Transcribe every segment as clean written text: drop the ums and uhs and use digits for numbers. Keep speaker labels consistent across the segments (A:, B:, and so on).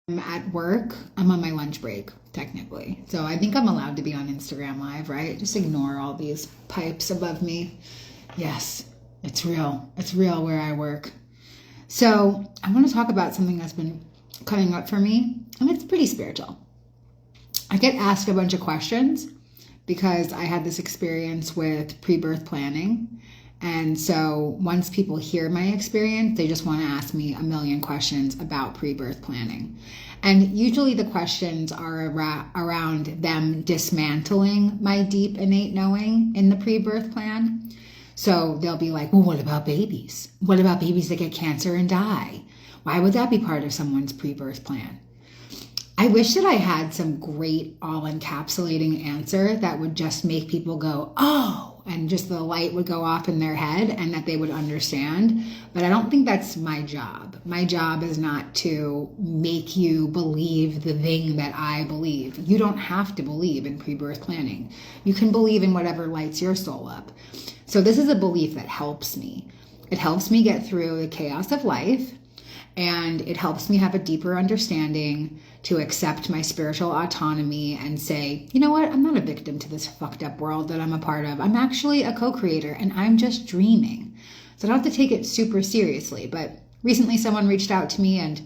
A: I'm at work. I'm on my lunch break, technically. So I think I'm allowed to be on Instagram Live, right? Just ignore all these pipes above me. Yes, it's real. It's real where I work. So I want to talk about something that's been coming up for me, and it's pretty spiritual. I get asked a bunch of questions because I had this experience with pre-birth planning. And so once people hear my experience, they just want to ask me a million questions about pre-birth planning. And usually the questions are around them dismantling my deep innate knowing in the pre-birth plan. So they'll be like, well, what about babies? What about babies that get cancer and die? Why would that be part of someone's pre-birth plan? I wish that I had some great all-encapsulating answer that would just make people go, oh, and just the light would go off in their head and that they would understand. But I don't think that's my job. My job is not to make you believe the thing that I believe. You don't have to believe in pre-birth planning. You can believe in whatever lights your soul up. So this is a belief that helps me. It helps me get through the chaos of life, and it helps me have a deeper understanding to accept my spiritual autonomy and say, you know what, I'm not a victim to this fucked up world that I'm a part of. I'm actually a co-creator and I'm just dreaming. So I don't have to take it super seriously. But recently someone reached out to me, and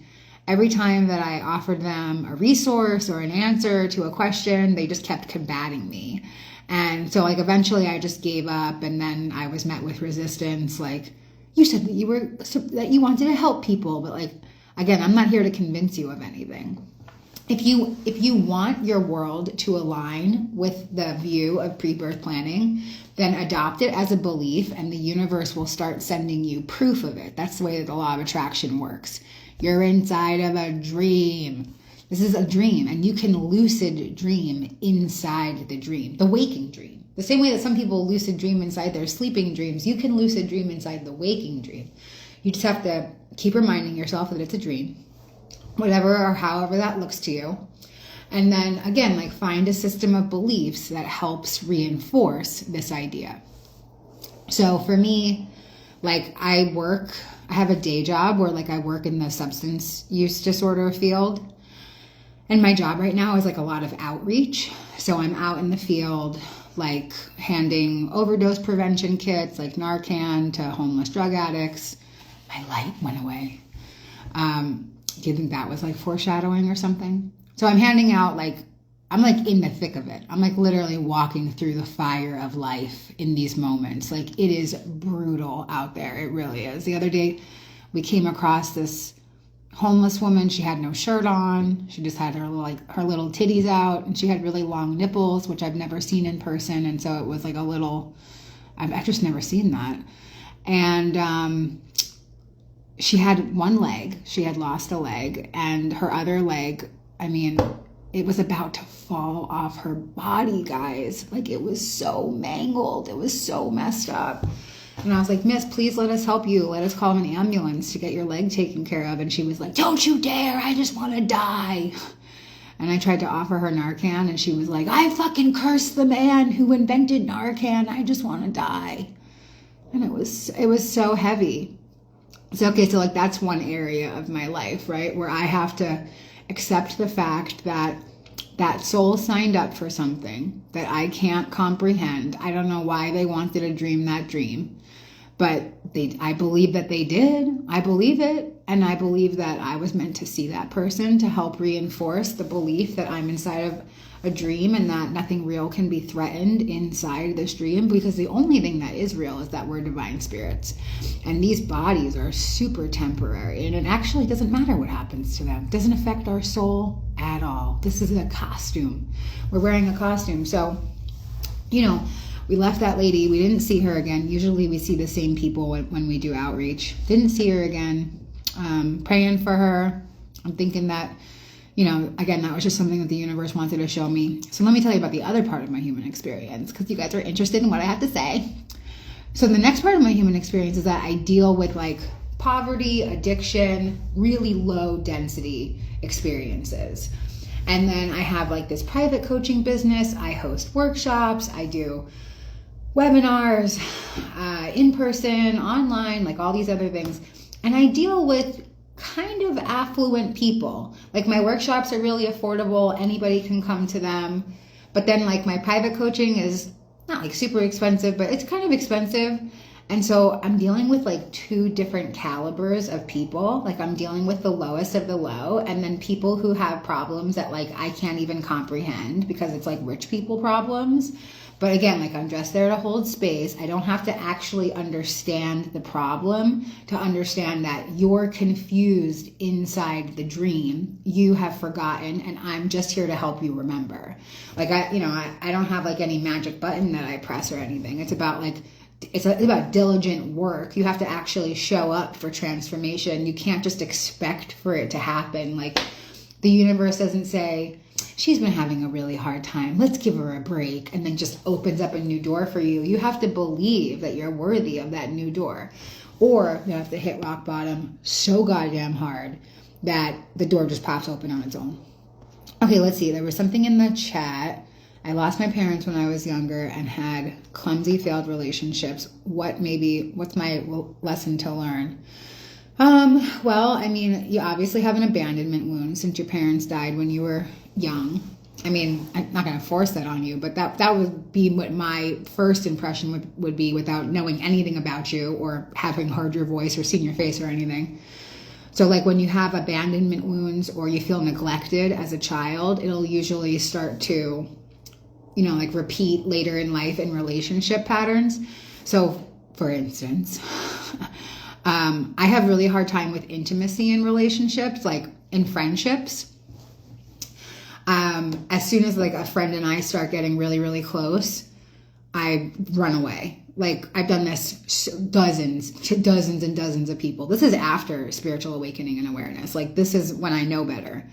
A: every time that I offered them a resource or an answer to a question, they just kept combating me. And so eventually I just gave up, and then I was met with resistance. You said that you wanted to help people, but again, I'm not here to convince you of anything. If you want your world to align with the view of pre-birth planning, then adopt it as a belief, and the universe will start sending you proof of it. That's the way that the law of attraction works. You're inside of a dream. This is a dream, and you can lucid dream inside the dream, the waking dream. The same way that some people lucid dream inside their sleeping dreams, you can lucid dream inside the waking dream. You just have to keep reminding yourself that it's a dream, whatever or however that looks to you. And then again, find a system of beliefs that helps reinforce this idea. So for me, I have a day job where I work in the substance use disorder field. And my job right now is a lot of outreach. So I'm out in the field, handing overdose prevention kits like Narcan to homeless drug addicts. My light went away. Do you think that was foreshadowing or something? So I'm handing out I'm in the thick of it. I'm literally walking through the fire of life in these moments. It is brutal out there. It really is. The other day we came across this homeless woman. She had no shirt on. She just had her little titties out, and she had really long nipples, which I've never seen in person. And so it was I've just never seen that. And she had one leg. She had lost a leg, and her other leg, it was about to fall off her body, guys. It was so mangled. It was so messed up. And I was like, Miss, please let us help you. Let us call an ambulance to get your leg taken care of. And she was like, don't you dare. I just want to die. And I tried to offer her Narcan, and she was like, I fucking curse the man who invented Narcan. I just want to die. And it was so heavy. So, okay, so that's one area of my life, right? Where I have to accept the fact that that soul signed up for something that I can't comprehend. I don't know why they wanted to dream that dream, but I believe that they did. I believe it. And I believe that I was meant to see that person to help reinforce the belief that I'm inside of a dream and that nothing real can be threatened inside this dream, because the only thing that is real is that we're divine spirits. And these bodies are super temporary, and it actually doesn't matter what happens to them. It doesn't affect our soul at all. This is a costume. We're wearing a costume. So, we left that lady. We didn't see her again. Usually we see the same people when we do outreach. Didn't see her again. Praying for her. I'm thinking that, again, that was just something that the universe wanted to show me. So let me tell you about the other part of my human experience, because you guys are interested in what I have to say. So the next part of my human experience is that I deal with poverty, addiction, really low density experiences. And then I have this private coaching business. I host workshops. I do webinars, in person, online, all these other things. And I deal with kind of affluent people. Like my workshops are really affordable. Anybody can come to them. But then like my private coaching is not like super expensive, but it's kind of expensive. And so I'm dealing with like two different calibers of people. Like I'm dealing with the lowest of the low, and then people who have problems that like I can't even comprehend because it's like rich people problems. But again, like I'm just there to hold space. I don't have to actually understand the problem to understand that you're confused inside the dream. You have forgotten, and I'm just here to help you remember. Like I don't have like any magic button that I press or anything. It's about like, it's about diligent work. You have to actually show up for transformation. You can't just expect for it to happen. Like the universe doesn't say, she's been having a really hard time, let's give her a break, and then just opens up a new door for you. You have to believe that you're worthy of that new door. Or you have to hit rock bottom so goddamn hard that the door just pops open on its own. Okay, let's see. There was something in the chat. I lost my parents when I was younger and had clumsy failed relationships. What's my lesson to learn? Well, I mean, you obviously have an abandonment wound since your parents died when you were young. I mean, I'm not going to force that on you, but that would be what my first impression would be without knowing anything about you or having heard your voice or seen your face or anything. So like when you have abandonment wounds or you feel neglected as a child, it'll usually start to, like repeat later in life in relationship patterns. So for instance, I have really hard time with intimacy in relationships, like in friendships. As soon as like a friend and I start getting really, really close, I run away. Like I've done this dozens and dozens of people. This is after spiritual awakening and awareness. Like this is when I know better,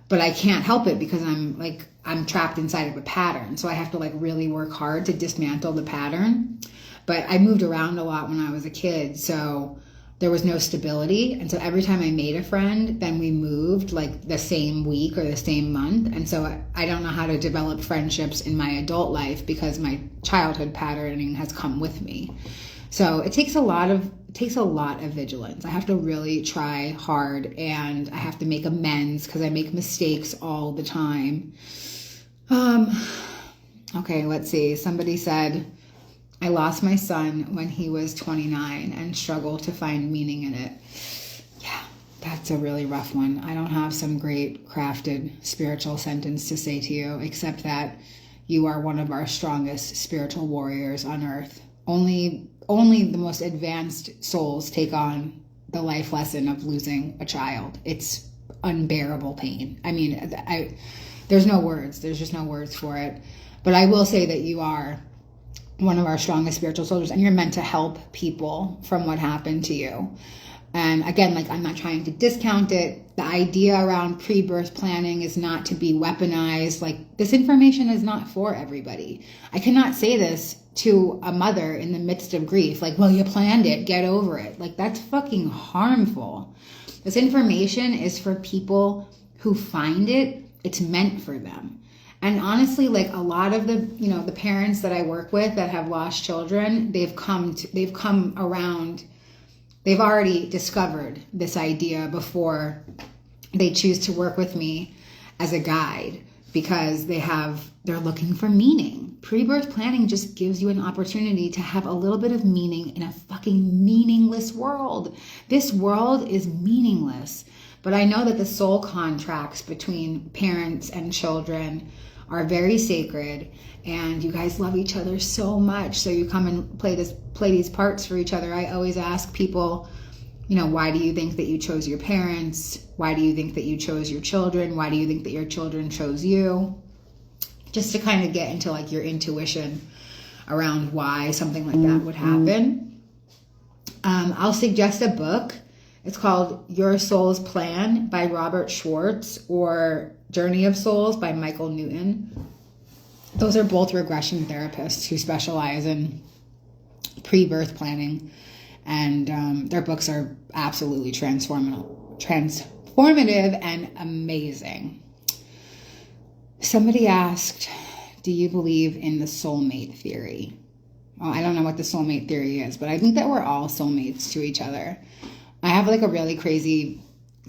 A: but I can't help it because I'm trapped inside of a pattern. So I have to like really work hard to dismantle the pattern. But I moved around a lot when I was a kid. So there was no stability. And so every time I made a friend, then we moved like the same week or the same month. And so I don't know how to develop friendships in my adult life because my childhood patterning has come with me. So it takes a lot of vigilance. I have to really try hard and I have to make amends because I make mistakes all the time. Okay, let's see. Somebody said, I lost my son when he was 29 and struggle to find meaning in it. Yeah, that's a really rough one. I don't have some great crafted spiritual sentence to say to you, except that you are one of our strongest spiritual warriors on earth. Only the most advanced souls take on the life lesson of losing a child. It's unbearable pain. I mean, there's no words. There's just no words for it. But I will say that you are one of our strongest spiritual soldiers, and you're meant to help people from what happened to you. And again, like I'm not trying to discount it. The idea around pre-birth planning is not to be weaponized. Like this information is not for everybody. I cannot say this to a mother in the midst of grief. Like, well, you planned it, get over it. Like that's fucking harmful. This information is for people who find it. It's meant for them. And honestly, like a lot of the parents that I work with that have lost children, they've come around, they've already discovered this idea before they choose to work with me as a guide because they're looking for meaning. Pre-birth planning just gives you an opportunity to have a little bit of meaning in a fucking meaningless world. This world is meaningless. But I know that the soul contracts between parents and children are very sacred, and you guys love each other so much. So you come and play these parts for each other. I always ask people, why do you think that you chose your parents? Why do you think that you chose your children? Why do you think that your children chose you? Just to kind of get into like your intuition around why something like that would happen. I'll suggest a book. It's called Your Soul's Plan by Robert Schwartz or Journey of Souls by Michael Newton. Those are both regression therapists who specialize in pre-birth planning. And their books are absolutely transformative and amazing. Somebody asked, do you believe in the soulmate theory? Well, I don't know what the soulmate theory is, but I think that we're all soulmates to each other. I have like a really crazy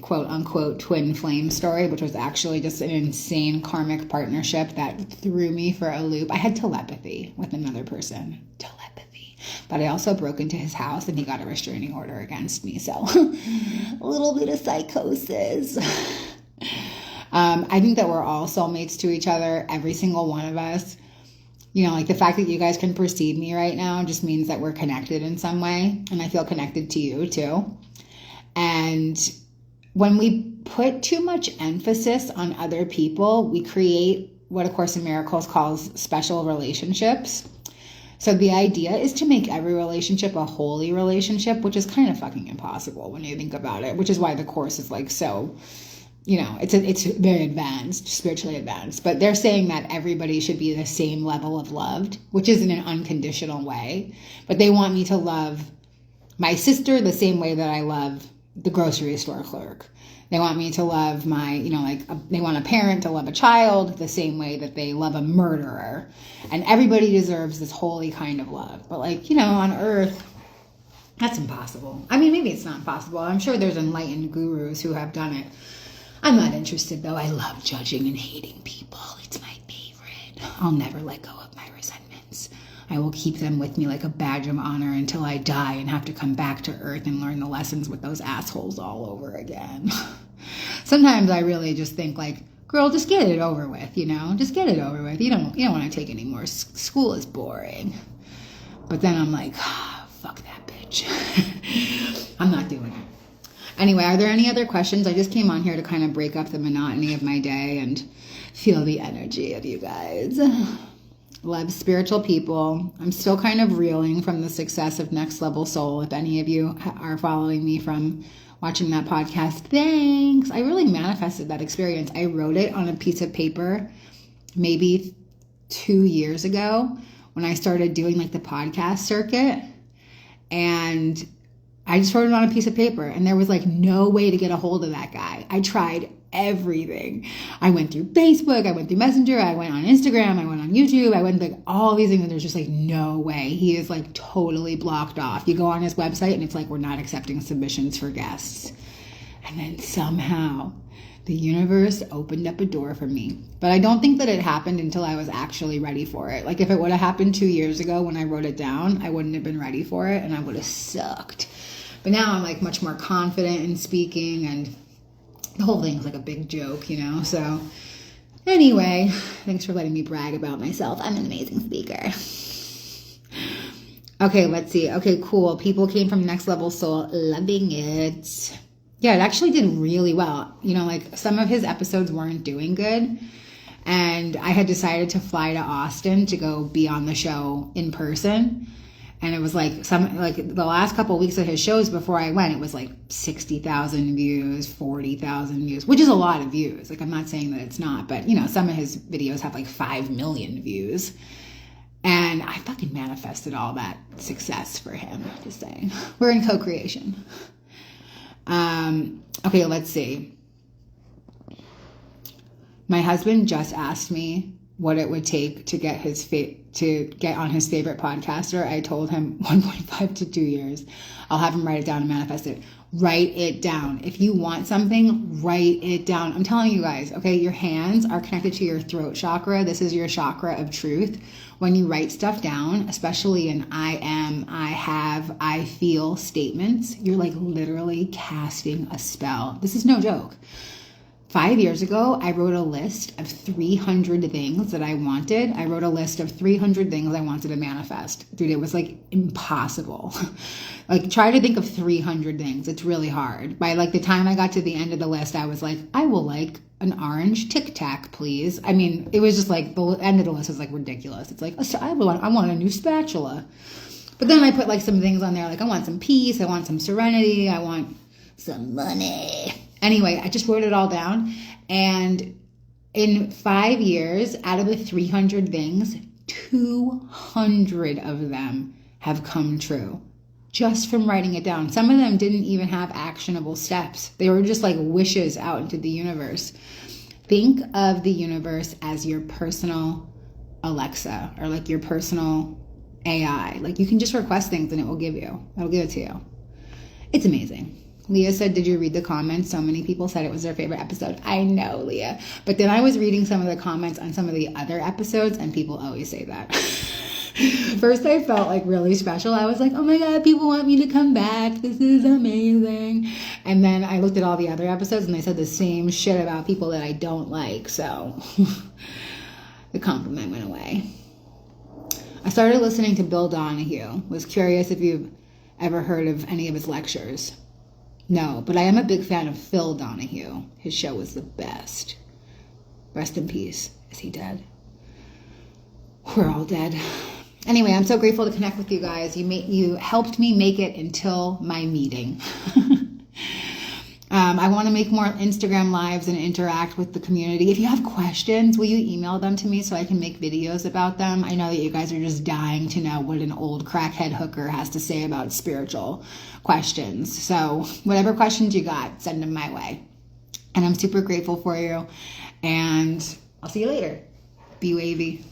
A: quote unquote twin flame story, which was actually just an insane karmic partnership that threw me for a loop. I had telepathy with another person. Telepathy. But I also broke into his house and he got a restraining order against me. So a little bit of psychosis. I think that we're all soulmates to each other, every single one of us. You know, like the fact that you guys can perceive me right now just means that we're connected in some way. And I feel connected to you too. And when we put too much emphasis on other people, we create what A Course in Miracles calls special relationships. So the idea is to make every relationship a holy relationship, which is kind of fucking impossible when you think about it, which is why the Course is like so, you know, it's very advanced, spiritually advanced. But they're saying that everybody should be the same level of loved, which is in an unconditional way. But they want me to love my sister the same way that I love the grocery store clerk. They want me to love my, you know, like they want a parent to love a child the same way that they love a murderer. And everybody deserves this holy kind of love. But like, you know, on earth, that's impossible. I mean, maybe it's not possible. I'm sure there's enlightened gurus who have done it. I'm not interested though. I love judging and hating people. It's my favorite. I'll never let go of my resentments. I will keep them with me like a badge of honor until I die and have to come back to earth and learn the lessons with those assholes all over again. Sometimes I really just think like, girl, just get it over with, you know? Just get it over with. You don't want to take any more. School is boring. But then I'm like, fuck that bitch. I'm not doing it. Anyway, are there any other questions? I just came on here to kind of break up the monotony of my day and feel the energy of you guys. Love spiritual people. I'm still kind of reeling from the success of Next Level Soul. If any of you are following me from watching that podcast, thanks. I really manifested that experience. I wrote it on a piece of paper maybe 2 years ago when I started doing like the podcast circuit. And I just wrote it on a piece of paper and there was like no way to get a hold of that guy. I tried everything. I went through Facebook, I went through Messenger, I went on Instagram, I went on YouTube, I went like all these things and there's just like no way. He is like totally blocked off. You go on his website and it's like, we're not accepting submissions for guests. And then somehow the universe opened up a door for me. But I don't think that it happened until I was actually ready for it. Like if it would have happened 2 years ago when I wrote it down, I wouldn't have been ready for it and I would have sucked. But now I'm like much more confident in speaking and the whole thing's like a big joke, you know? So anyway, thanks for letting me brag about myself. I'm an amazing speaker. Okay, let's see. Okay, cool. People came from Next Level Soul. Loving it. Yeah, it actually did really well. You know, like some of his episodes weren't doing good. And I had decided to fly to Austin to go be on the show in person. And it was like the last couple of weeks of his shows before I went, it was like 60,000 views, 40,000 views, which is a lot of views. Like I'm not saying that it's not, but you know, some of his videos have like 5 million views. And I fucking manifested all that success for him. Just saying. We're in co-creation. Okay, let's see. My husband just asked me what it would take to get to get on his favorite podcaster. I told him 1.5 to 2 years. I'll have him write it down and manifest it. Write it down. If you want something, write it down. I'm telling you guys, okay, your hands are connected to your throat chakra. This is your chakra of truth. When you write stuff down, especially in I am, I have, I feel statements, you're like literally casting a spell. This is no joke. 5 years ago, I wrote a list of 300 things that I wanted. I wrote a list of 300 things I wanted to manifest. Dude, it was like impossible. Like try to think of 300 things. It's really hard. By like the time I got to the end of the list, I was like, I will like an orange Tic Tac, please. I mean, it was just like the end of the list was like ridiculous. It's like, I want a new spatula. But then I put like some things on there. Like I want some peace. I want some serenity. I want some money. Anyway, I just wrote it all down. And in 5 years, out of the 300 things, 200 of them have come true just from writing it down. Some of them didn't even have actionable steps. They were just like wishes out into the universe. Think of the universe as your personal Alexa or like your personal AI. Like you can just request things and it'll give it to you. It's amazing. Leah said, did you read the comments? So many people said it was their favorite episode. I know, Leah. But then I was reading some of the comments on some of the other episodes, and people always say that. First, I felt like really special. I was like, oh my God, people want me to come back. This is amazing. And then I looked at all the other episodes, and they said the same shit about people that I don't like. So the compliment went away. I started listening to Bill Donahue. Was curious if you've ever heard of any of his lectures. No, but I am a big fan of Phil Donahue. His show was the best. Rest in peace. Is he dead? We're all dead. Anyway, I'm so grateful to connect with you guys. You helped me make it until my meeting. I want to make more Instagram lives and interact with the community. If you have questions, will you email them to me so I can make videos about them? I know that you guys are just dying to know what an old crackhead hooker has to say about spiritual questions. So whatever questions you got, send them my way. And I'm super grateful for you. And I'll see you later. Be wavy.